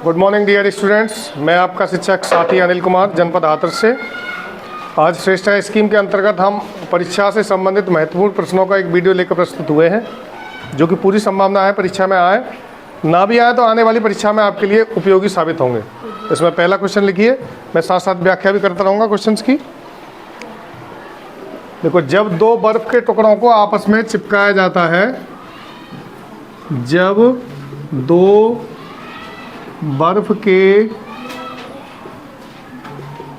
Good morning dear students, मैं आपका शिक्षक साथी अनिल कुमार, जनपद हाथरस से। आज श्रेष्ठ स्कीम के अंतर्गत हम परीक्षा से संबंधित महत्वपूर्ण प्रश्नों का एक वीडियो लेकर प्रस्तुत हुए हैं, जो कि पूरी संभावना है परीक्षा में आए, ना भी आए तो आने वाली परीक्षा में आपके लिए उपयोगी साबित होंगे। इसमें पहला क्वेश्चन लिखिए, मैं साथ साथ व्याख्या भी करता रहूँगा क्वेश्चंस की। देखो, जब दो बर्फ के टुकड़ों को आपस में चिपकाया जाता है, जब दो बर्फ के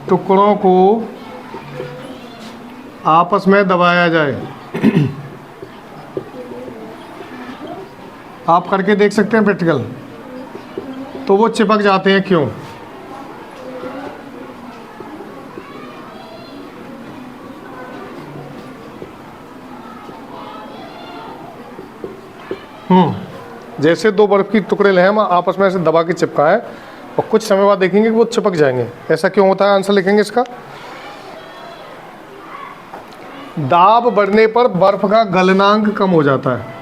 टुकड़ों को आपस में दबाया जाए, आप करके देख सकते हैं प्रैक्टिकल, तो वो चिपक जाते हैं। क्यों? जैसे दो बर्फ की टुकड़े ले हम आपस में ऐसे दबा के चिपकाएं और कुछ समय बाद देखेंगे कि वो चिपक जाएंगे। ऐसा क्यों होता है? आंसर लिखेंगे इसका। दाब बढ़ने पर बर्फ का गलनांक कम हो जाता है।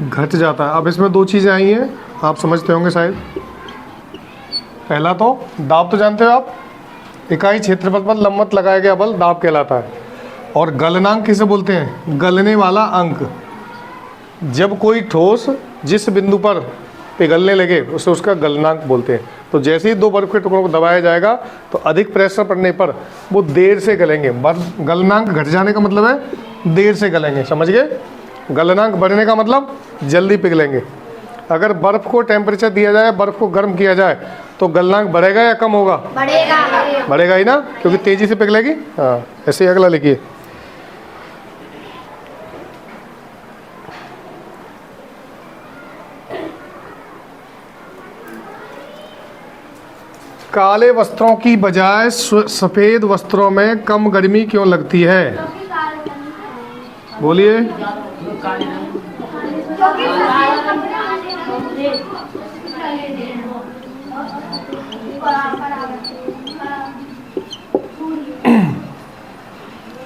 घट जाता है। अब इसमें दो चीजें आई हैं, आप समझते होंगे शायद। पहला तो दाब तो जानते हो आप, इकाई क्षेत्रफल पर लंबवत लगाया गया बल दाब कहलाता है। और गलनांक किसे बोलते हैं? गलने वाला अंक। जब कोई ठोस जिस बिंदु पर पिघलने लगे उसे उसका गलनांक बोलते हैं। तो जैसे ही दो बर्फ के टुकड़ों को दबाया जाएगा तो अधिक प्रेशर पड़ने पर वो देर से गलेंगे। गलनांक घट जाने का मतलब है देर से गलेंगे, समझ गए? गलनांक बढ़ने का मतलब जल्दी पिघलेंगे। अगर बर्फ को टेम्परेचर दिया जाए, बर्फ को गर्म किया जाए, तो गलनांक बढ़ेगा या कम होगा? बढ़ेगा। बढ़ेगा ही ना, क्योंकि तेजी से पिघलेगी। हाँ, ऐसे ही अगला लिखिए। काले वस्त्रों की बजाय सफेद वस्त्रों में कम गर्मी क्यों लगती है? बोलिए।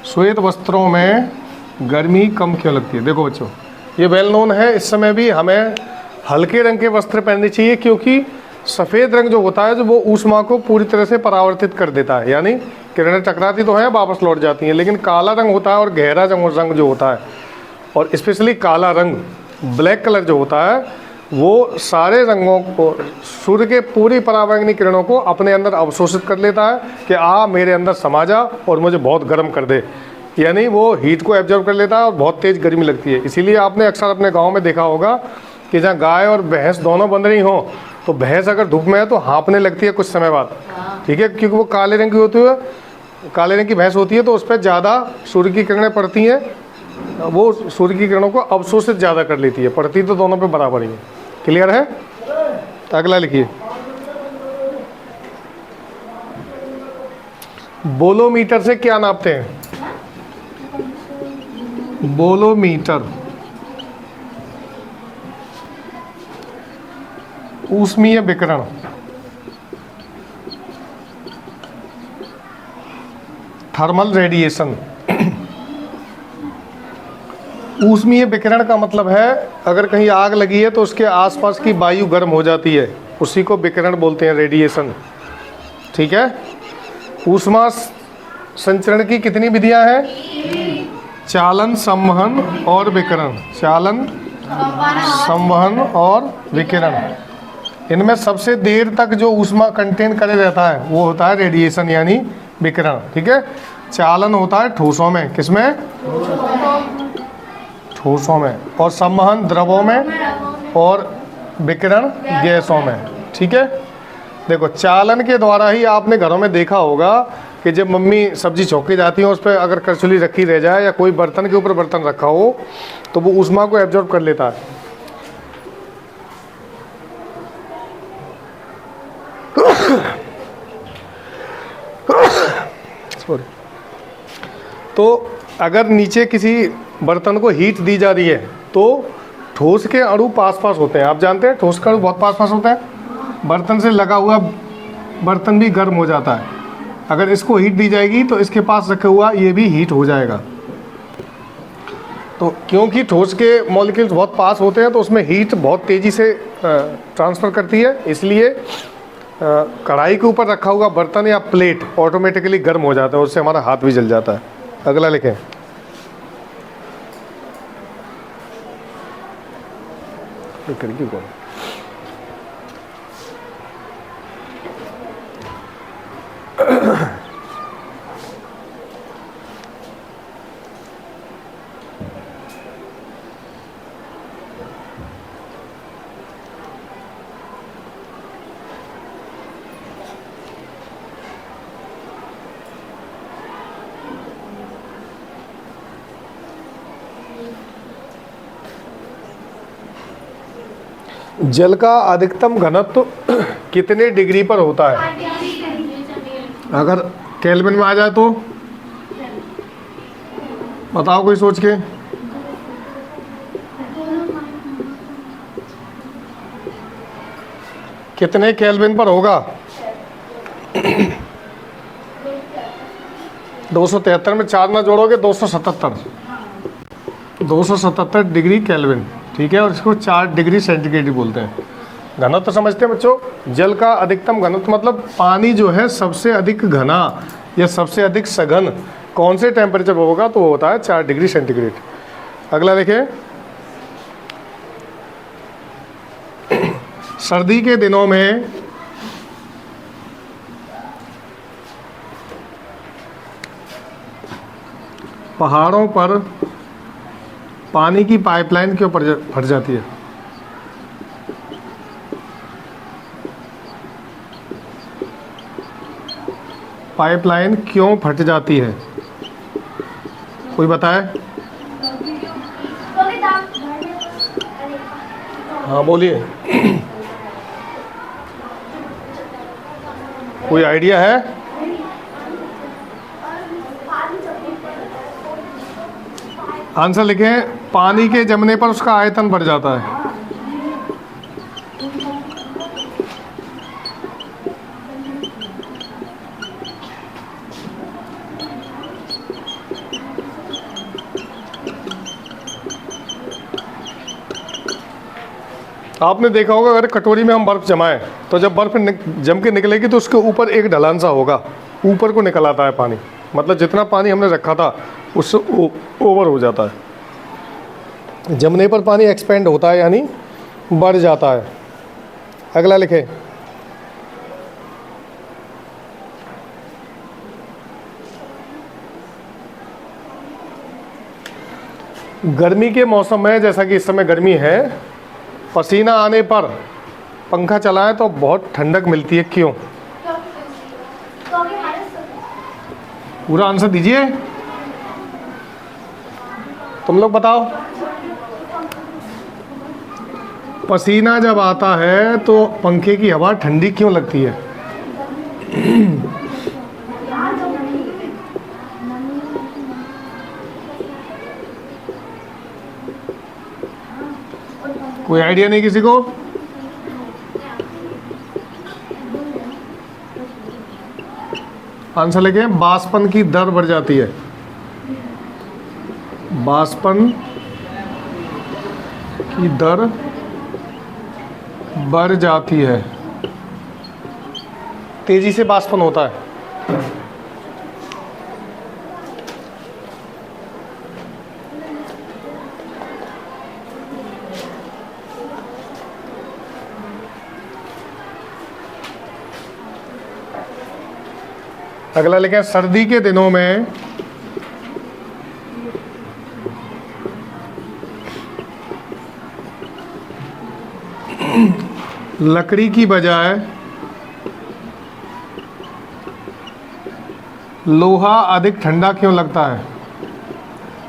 श्वेत वस्त्रों में गर्मी कम क्यों लगती है? देखो बच्चों, ये वेल नोन है। इस समय भी हमें हल्के रंग के वस्त्र पहनने चाहिए, क्योंकि सफ़ेद रंग जो होता है, जो वो ऊष्मा को पूरी तरह से परावर्तित कर देता है, यानी किरणें टकराती तो हैं, वापस लौट जाती हैं। लेकिन काला रंग होता है और गहरा रंग जो होता है, और स्पेशली काला रंग, ब्लैक कलर जो होता है, वो सारे रंगों को, सूर्य के पूरी परावैंगनी किरणों को अपने अंदर अवशोषित कर लेता है कि मेरे अंदर समा जा और मुझे बहुत गर्म कर दे। यानी वो हीट को एब्जॉर्ब कर लेता है और बहुत तेज़ गर्मी लगती है। इसीलिए आपने अक्सर अपने गांव में देखा होगा कि जहाँ गाय और भैंस दोनों बंध रही हों, तो भैंस अगर धूप में है तो हाँपने लगती है कुछ समय बाद, ठीक है, क्योंकि वो काले रंग की होती है, काले रंग की भैंस होती है, तो उस पर ज़्यादा सूर्य की किरणें पड़ती हैं, वो सूर्य की किरणों को अवशोषित ज़्यादा कर लेती है। पड़ती तो दोनों पे बराबर ही है। क्लियर है? तो अगला लिखिए। बोलोमीटर से क्या नापते हैं? बोलोमीटर ऊष्मीय विकिरण, थर्मल रेडिएशन। ऊष्मीय विकिरण का मतलब है, अगर कहीं आग लगी है तो उसके आसपास की वायु गर्म हो जाती है, उसी को विकिरण बोलते हैं, रेडिएशन। ठीक है? ऊष्मा संचरण की कितनी विधियां हैं? चालन, संवहन और विकिरण। चालन, संवहन और विकिरण। इनमें सबसे देर तक जो ऊष्मा कंटेन करे रहता है वो होता है रेडिएशन, यानी विकिरण। ठीक है? चालन होता है ठोसों में, किसमें? ठोसों में। और संवहन द्रवों में, और विकिरण गैसों में। ठीक है? देखो, चालन के द्वारा ही आपने घरों में देखा होगा कि जब मम्मी सब्जी छौंकी जाती है, उस पर अगर करछुली रखी रह जाए या कोई बर्तन के ऊपर बर्तन रखा हो, तो वो ऊष्मा को एब्जॉर्ब कर लेता है। सॉरी। तो अगर नीचे किसी बर्तन को हीट दी जा रही है तो ठोस के अणु पास पास होते हैं। आप जानते हैं ठोस के अणु बहुत पास पास होते हैं। बर्तन से लगा हुआ बर्तन भी गर्म हो जाता है, अगर इसको हीट दी जाएगी तो इसके पास रखा हुआ ये भी हीट हो जाएगा। तो क्योंकि ठोस के मॉलिक्यूल्स बहुत पास होते हैं तो उसमें हीट बहुत तेज़ी से ट्रांसफ़र करती है, इसलिए कढ़ाई के ऊपर रखा हुआ बर्तन या प्लेट ऑटोमेटिकली गर्म हो जाता है, उससे हमारा हाथ भी जल जाता है। अगला लिखें। खिड़की कौन? जल का अधिकतम घनत्व कितने डिग्री पर होता है? अगर केल्विन में आ जाए तो बताओ कोई सोच के। कितने केल्विन पर होगा? 273 में 4 ना जोड़ोगे 277 डिग्री केल्विन, ठीक है। और इसको 4 डिग्री सेंटीग्रेड बोलते हैं। घनत्व तो समझते हैं बच्चों? जल का अधिकतम घनत्व मतलब पानी जो है सबसे अधिक घना या सबसे अधिक सघन कौन से टेम्परेचर पर होगा, तो वो होता है 4 डिग्री सेंटीग्रेड। अगला देखिए, सर्दी के दिनों में पहाड़ों पर पानी की पाइपलाइन क्यों फट जाती है? पाइपलाइन क्यों फट जाती है? कोई बताए? हाँ बोलिए। कोई आइडिया है? आंसर लिखें। पानी के जमने पर उसका आयतन बढ़ जाता है। आपने देखा होगा अगर कटोरी में हम बर्फ़ जमाएं तो जब बर्फ़ जम के निकलेगी तो उसके ऊपर एक ढलान सा होगा, ऊपर को निकल आता है पानी, मतलब जितना पानी हमने रखा था उससे ओवर हो जाता है। जमने पर पानी एक्सपेंड होता है यानी बढ़ जाता है। अगला लिखें। गर्मी के मौसम में, जैसा कि इस समय गर्मी है, पसीना आने पर पंखा चलाएं तो बहुत ठंडक मिलती है, क्यों? पूरा आंसर दीजिए, तुम लोग बताओ। पसीना जब आता है तो पंखे की हवा ठंडी क्यों लगती है? कोई आइडिया नहीं किसी को? आंसर लिखे। बाष्पन की दर बढ़ जाती है। बाष्पन की दर बढ़ जाती है, तेजी से बाष्पन होता है। अगला लिखें। सर्दी के दिनों में लकड़ी की बजाय लोहा अधिक ठंडा क्यों लगता है?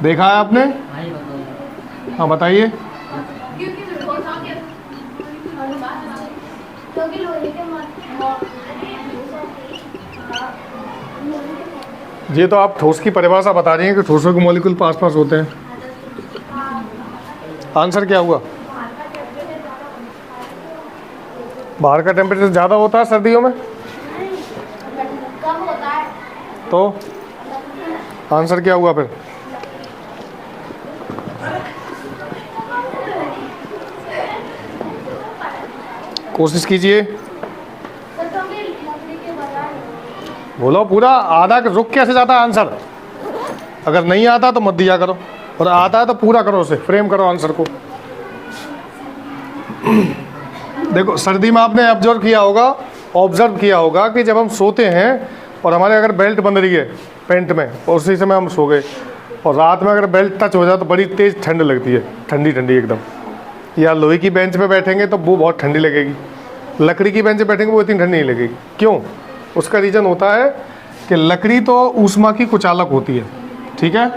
देखा है आपने? हाँ बताइए। ये तो आप ठोस की परिभाषा बता रही हैं कि ठोसों के मॉलिक्यूल पास पास होते हैं। आंसर क्या हुआ? बाहर का टेम्परेचर ज़्यादा होता है सर्दियों में? तो आंसर क्या हुआ फिर? कोशिश कीजिए, बोलो पूरा। आधा रुक कैसे जाता है आंसर? अगर नहीं आता तो मत दिया करो, और आता है तो पूरा करो, उसे फ्रेम करो आंसर को। देखो सर्दी में आपने ऑब्जर्व किया होगा कि जब हम सोते हैं और हमारे अगर बेल्ट बंध रही है पैंट में और उसी समय हम सो गए और रात में अगर बेल्ट टच हो जाए तो बड़ी तेज़ ठंड लगती है, ठंडी ठंडी एकदम। या लोहे की बेंच पे बैठेंगे तो वो बहुत ठंडी लगेगी, लकड़ी की बेंच पे बैठेंगे वो इतनी ठंडी नहीं लगेगी। क्यों? उसका रीज़न होता है कि लकड़ी तो ऊष्मा की कुचालक होती है, ठीक है,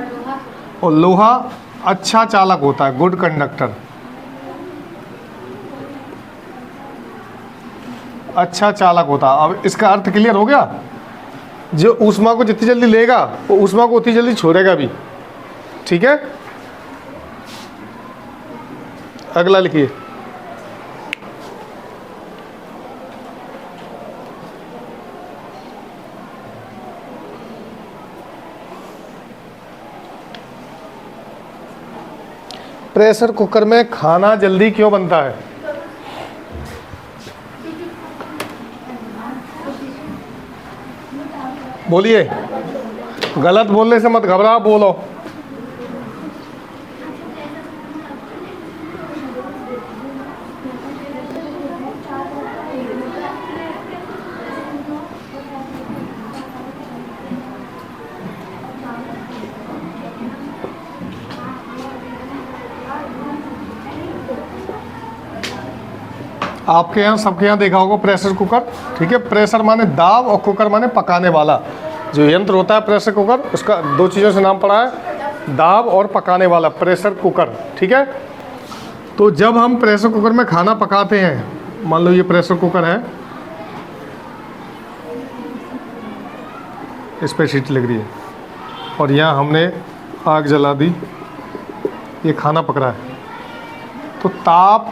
और लोहा अच्छा चालक होता है, गुड कंडक्टर, अच्छा चालक होता है। अब इसका अर्थ क्लियर हो गया? जो ऊष्मा को जितनी जल्दी लेगा वो ऊष्मा को उतनी जल्दी छोड़ेगा भी, ठीक है। अगला लिखिए। प्रेशर कुकर में खाना जल्दी क्यों बनता है? बोलिए, गलत बोलने से मत घबराओ, बोलो। आपके यहाँ सबके यहाँ देखा होगा प्रेशर कुकर, ठीक है। प्रेशर माने दाब और कुकर माने पकाने वाला। जो यंत्र होता है प्रेशर कुकर, उसका दो चीज़ों से नाम पड़ा है, दाब और पकाने वाला, प्रेशर कुकर, ठीक है। तो जब हम प्रेशर कुकर में खाना पकाते हैं, मान लो ये प्रेशर कुकर है, इस पर सीटी लग रही है और यहाँ हमने आग जला दी, ये खाना पक रहा है, तो दाब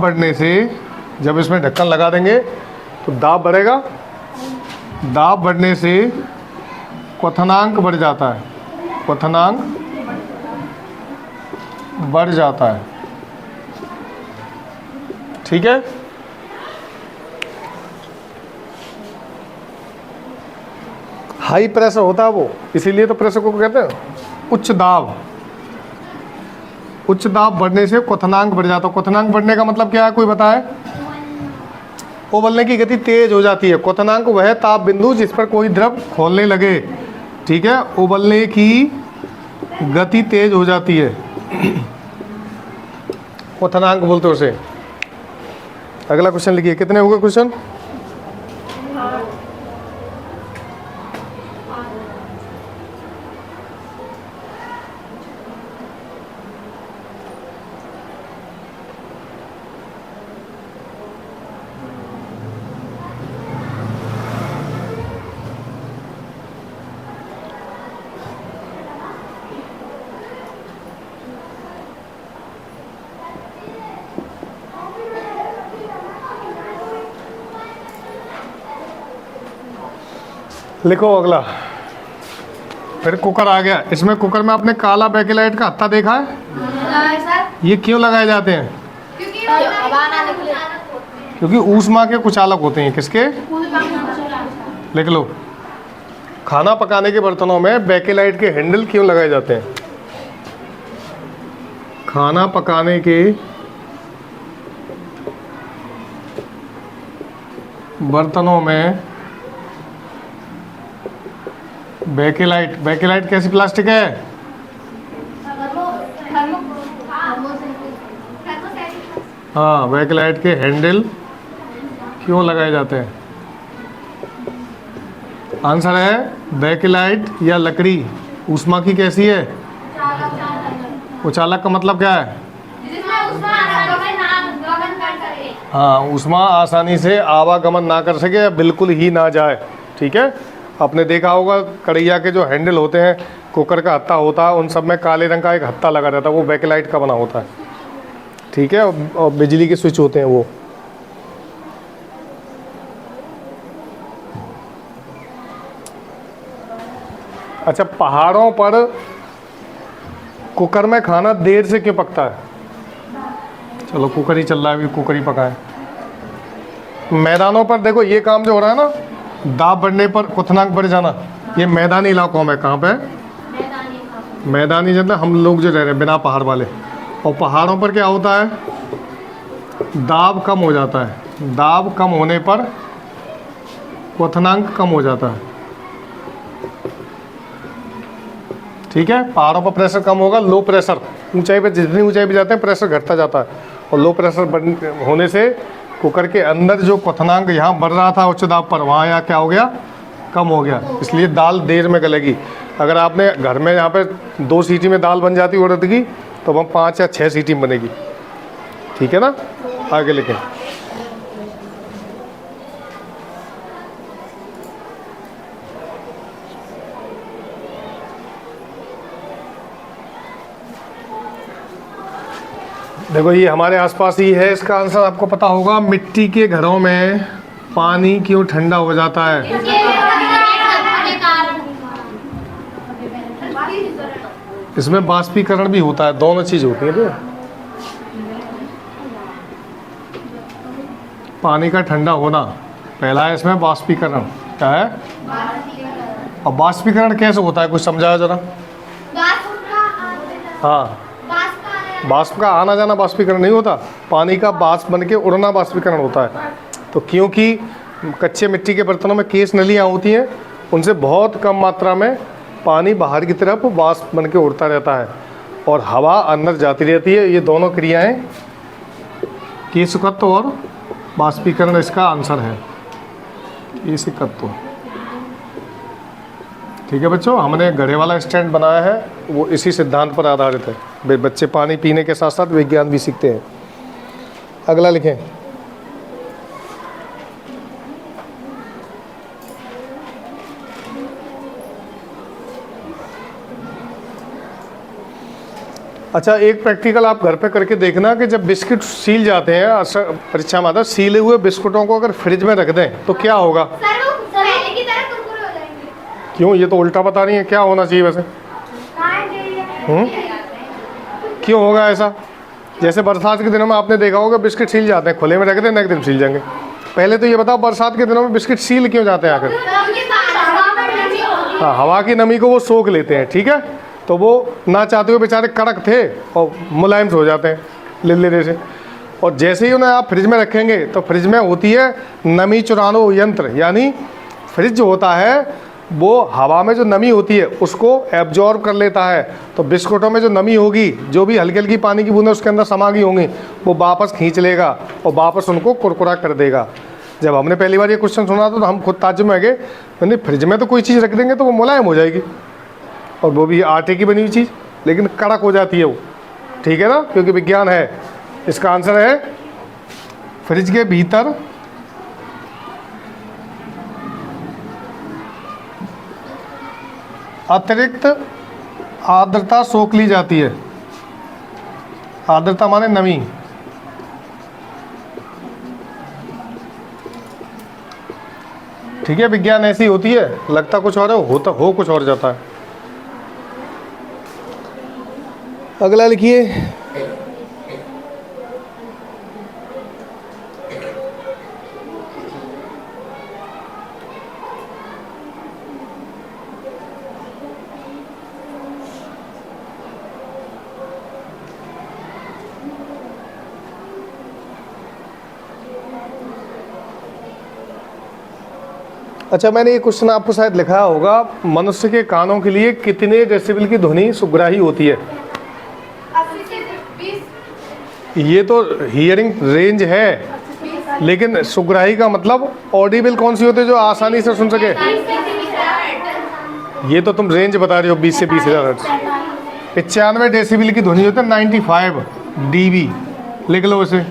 बढ़ने से जब इसमें ढक्कन लगा देंगे तो दाब बढ़ेगा। दाब बढ़ने से क्वथनांक बढ़ जाता है, क्वथनांक बढ़ जाता है, ठीक है। हाई प्रेशर होता है वो, इसीलिए तो प्रेशर को कहते हैं उच्च दाब। उच्च दाब बढ़ने से क्वथनांक बढ़ जाता है। क्वथनांक बढ़ने का मतलब क्या है, कोई बताए? उबलने की गति तेज हो जाती है। क्वथनांक वह ताप बिंदु जिस पर कोई द्रव खौलने लगे, ठीक है, उबलने की गति तेज हो जाती है, क्वथनांक बोलते हैं उसे। अगला क्वेश्चन लिखिए। कितने हो गए क्वेश्चन? लिखो अगला। फिर कुकर आ गया। इसमें कुकर में आपने काला बैकेलाइट का हत्था देखा है? ये क्यों लगाए जाते हैं? क्योंकि ऊष्मा के कुचालक होते हैं। किसके? लिख लो। खाना पकाने के बर्तनों में बैकेलाइट के हैंडल क्यों लगाए जाते हैं? खाना पकाने के बर्तनों में बैकेलाइट कैसी प्लास्टिक है? हाँ, बैकेलाइट के हैंडल क्यों लगाए जाते हैं? आंसर है बैकेलाइट या लकड़ी ऊष्मा की कैसी है? उचालक का मतलब क्या है? हाँ, ऊष्मा आसानी से आवागमन ना कर सके या बिल्कुल ही ना जाए, ठीक है। आपने देखा होगा कढ़ैया के जो हैंडल होते हैं, कुकर का हत्था होता है, उन सब में काले रंग का एक हत्था लगा रहता है, वो बैकेलाइट का बना होता है, ठीक है। और बिजली के स्विच होते हैं वो। अच्छा, पहाड़ों पर कुकर में खाना देर से क्यों पकता है? चलो कुकर ही चल रहा है, अभी कुकर ही पकाए। मैदानों पर देखो ये काम जो हो रहा है ना, दाब बढ़ने पर क्वथनांक बढ़ जाना, ये मैदानी इलाकों में। कहाँ पे? मैदानी जगह हम लोग जो रह रहे हैं बिना पहाड़ वाले। और पहाड़ों पर क्या होता है? दाब कम हो जाता है। दाब कम होने पर क्वथनांक कम हो जाता है। ठीक है, पहाड़ों पर प्रेशर कम होगा, लो प्रेशर, ऊंचाई पे जितनी ऊंचाई पे जाते हैं प्रेशर घटता जाता है। और लो प्रेशर होने से कुकर के अंदर जो क्वथनांक यहाँ बढ़ रहा था उच्च दाब पर, वहाँ यहाँ क्या हो गया? कम हो गया। इसलिए दाल देर में गलेगी। अगर आपने घर में यहाँ पे 2 सीटी में दाल बन जाती उड़द की, तो वह 5 या 6 सीटी में बनेगी। ठीक है ना? आगे लिखें। देखो ये हमारे आसपास ही है, इसका आंसर आपको पता होगा। मिट्टी के घरों में पानी क्यों ठंडा हो जाता है? इसमें बाष्पीकरण भी होता है, दोनों चीज होती है। तो पानी का ठंडा होना पहला है, इसमें बाष्पीकरण क्या है? और बाष्पीकरण कैसे होता है, कुछ समझाया जरा। हाँ, बाष्प का आना जाना बाष्पीकरण नहीं होता, पानी का बाष्प बन के उड़ना बाष्पीकरण होता है। तो क्योंकि कच्चे मिट्टी के बर्तनों में केस नलियाँ होती हैं, उनसे बहुत कम मात्रा में पानी बाहर की तरफ बाष्प बन के उड़ता रहता है और हवा अंदर जाती रहती है। ये दोनों क्रियाएं केशकत्व और बाष्पीकरण इसका आंसर है। केशकत्व। ठीक है बच्चों, हमने घड़े वाला स्टैंड बनाया है, वो इसी सिद्धांत पर आधारित है। बच्चे पानी पीने के साथ साथ विज्ञान भी सीखते हैं। अगला लिखें। अच्छा, एक प्रैक्टिकल आप घर पे करके देखना कि जब बिस्किट सील जाते हैं, परीक्षा में आता है, सीले हुए बिस्कुटों को अगर फ्रिज में रख दें तो क्या होगा? पहले की तरह कुरकुरे हो जाएंगे। क्यों? ये तो उल्टा बता रही है, क्या होना चाहिए वैसे? क्यों होगा ऐसा? जैसे बरसात के दिनों में आपने देखा होगा बिस्किट सील जाते हैं, खुले में रख दें नेक्स्ट दिन सील जाएंगे। पहले तो ये बताओ बरसात के दिनों में बिस्किट सील क्यों जाते हैं आखिर? हाँ, हवा की नमी को वो सोख लेते हैं। ठीक है, तो वो ना चाहते हुए बेचारे कड़क थे और मुलायम से हो जाते हैं लिल्ले से। और जैसे ही उन्हें आप फ्रिज में रखेंगे तो फ्रिज में होती है नमी चुरानो यंत्र, यानी फ्रिज जो होता है वो हवा में जो नमी होती है उसको एब्जॉर्ब कर लेता है। तो बिस्कुटों में जो नमी होगी, जो भी हल्की हल्की पानी की बूंदें उसके अंदर समा गई होंगी, वो वापस खींच लेगा और वापस उनको कुरकुरा कर देगा। जब हमने पहली बार ये क्वेश्चन सुना था तो हम खुद ताज्जुब में गए, यानी फ्रिज में तो कोई चीज़ रख देंगे तो वो मुलायम हो जाएगी, और वो भी आटे की बनी हुई चीज़, लेकिन कड़क हो जाती है वो। ठीक है ना, क्योंकि विज्ञान है। इसका आंसर है फ्रिज के भीतर अतिरिक्त आर्द्रता सोख ली जाती है। आर्द्रता माने नमी। ठीक है, विज्ञान ऐसी होती है, लगता कुछ और है, होता हो कुछ और जाता है। अगला लिखिए। अच्छा, मैंने ये क्वेश्चन आपको शायद लिखा होगा, मनुष्य के कानों के लिए कितने डेसिबल की ध्वनि सुग्राही होती है? 80 से 20। ये तो हियरिंग रेंज है, लेकिन सुग्राही का मतलब ऑडिबल कौन सी होती है जो आसानी से सुन सके? ये तो तुम रेंज बता रही हो 20 से 20,000 हर्ट्ज। 95 डेसिबल की ध्वनि होती है 95 dB, लिख लो इसे।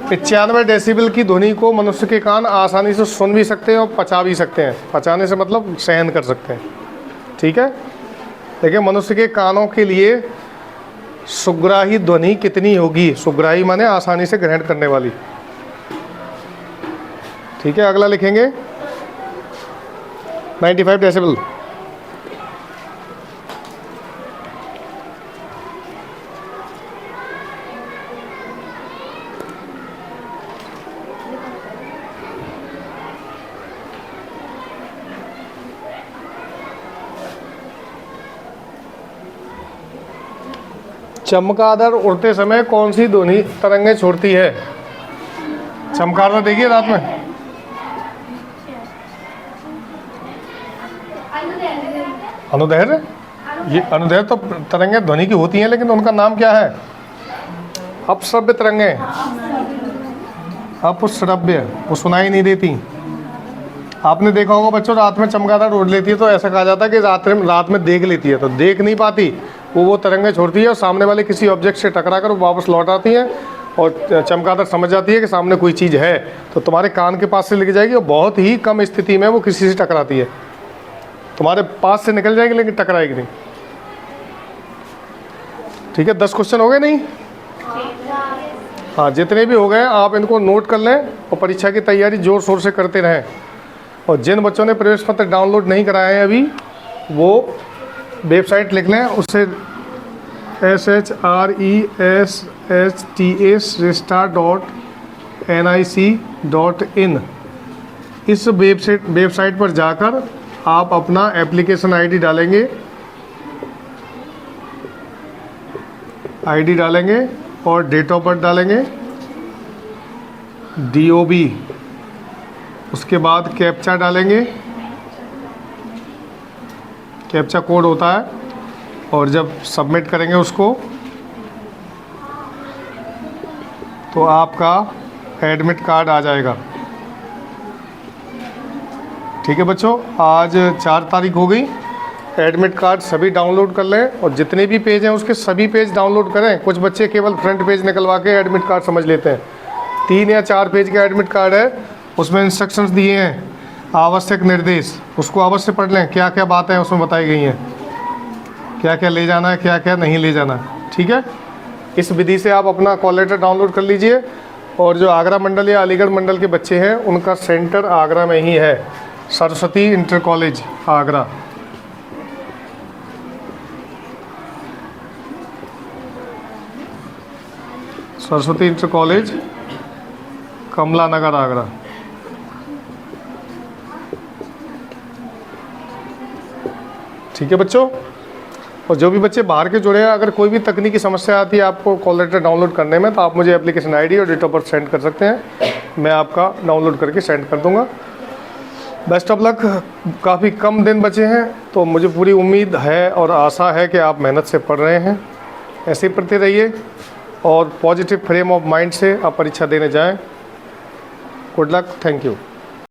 95 डेसिबल की ध्वनि को मनुष्य के कान आसानी से सुन भी सकते हैं और पचा भी सकते हैं। पचाने से मतलब सहन कर सकते हैं। ठीक है, देखिए मनुष्य के कानों के लिए सुग्राही ध्वनि कितनी होगी? सुग्राही माने आसानी से ग्रहण करने वाली। ठीक है, अगला लिखेंगे 95 डेसिबल। चमगादड़ उड़ते समय कौन सी ध्वनि तरंगे छोड़ती है? चमगादड़ देखिए रात में, अनुदैर्घ्य। ये अनुदैर्घ्य तो तरंगे ध्वनि की होती हैं, लेकिन उनका नाम क्या है? अपश्रव्य तरंगे, अपश्रव्य, वो सुनाई नहीं देती। आपने देखा होगा बच्चों, रात में चमगादड़ उड़ लेती है तो ऐसा कहा जाता है कि रात में देख लेती है, तो देख नहीं पाती, वो तरंगे छोड़ती है और सामने वाले किसी ऑब्जेक्ट से टकरा कर वो वापस लौट आती है और चमगादड़ समझ जाती है कि सामने कोई चीज़ है, तो तुम्हारे कान के पास से लेके जाएगी और बहुत ही कम स्थिति में वो किसी से टकराती है। तुम्हारे पास से निकल जाएगी लेकिन टकराएगी नहीं। ठीक है, 10 क्वेश्चन हो गए नहीं? हाँ, जितने भी हो गए आप इनको नोट कर लें और परीक्षा की तैयारी जोर शोर से करते रहें। और जिन बच्चों ने प्रवेश पत्र डाउनलोड नहीं कराए हैं अभी, वो वेबसाइट लिख लें, उससे SHRESTA.nic.in, इस वेबसाइट पर जाकर आप अपना एप्लीकेशन आईडी डालेंगे और डेट ऑफ बर्थ डालेंगे, DOB, उसके बाद कैप्चा डालेंगे, कैप्चा कोड होता है, और जब सबमिट करेंगे उसको तो आपका एडमिट कार्ड आ जाएगा। ठीक है बच्चों, आज 4 तारीख हो गई। एडमिट कार्ड सभी डाउनलोड कर लें और जितने भी पेज हैं उसके सभी पेज डाउनलोड करें। कुछ बच्चे केवल फ्रंट पेज निकलवा के एडमिट कार्ड समझ लेते हैं। 3 या 4 पेज का एडमिट कार्ड है, उसमें इंस्ट्रक्शंस दिए हैं, आवश्यक निर्देश, उसको अवश्य पढ़ लें। क्या क्या बातें उसमें बताई गई हैं, क्या क्या ले जाना है, क्या क्या नहीं ले जाना। ठीक है, इस विधि से आप अपना कॉल लेटर डाउनलोड कर लीजिए। और जो आगरा मंडल या अलीगढ़ मंडल के बच्चे हैं उनका सेंटर आगरा में ही है, Saraswati inter college Agra. Saraswati inter college, Kamla Nagar, Agra. ठीक है बच्चों, और जो भी बच्चे बाहर के जुड़े हैं, अगर कोई भी तकनीकी समस्या आती है आपको कॉल लेटर डाउनलोड करने में, तो आप मुझे एप्लीकेशन आईडी और डेट ऑफ बर्थ सेंड कर सकते हैं, मैं आपका डाउनलोड करके सेंड कर दूंगा। Best of luck. काफ़ी कम दिन बचे हैं, तो मुझे पूरी उम्मीद है और आशा है कि आप मेहनत से पढ़ रहे हैं। ऐसे ही पढ़ते रहिए और पॉजिटिव फ्रेम ऑफ माइंड से आप परीक्षा देने जाएं। Good luck, thank you.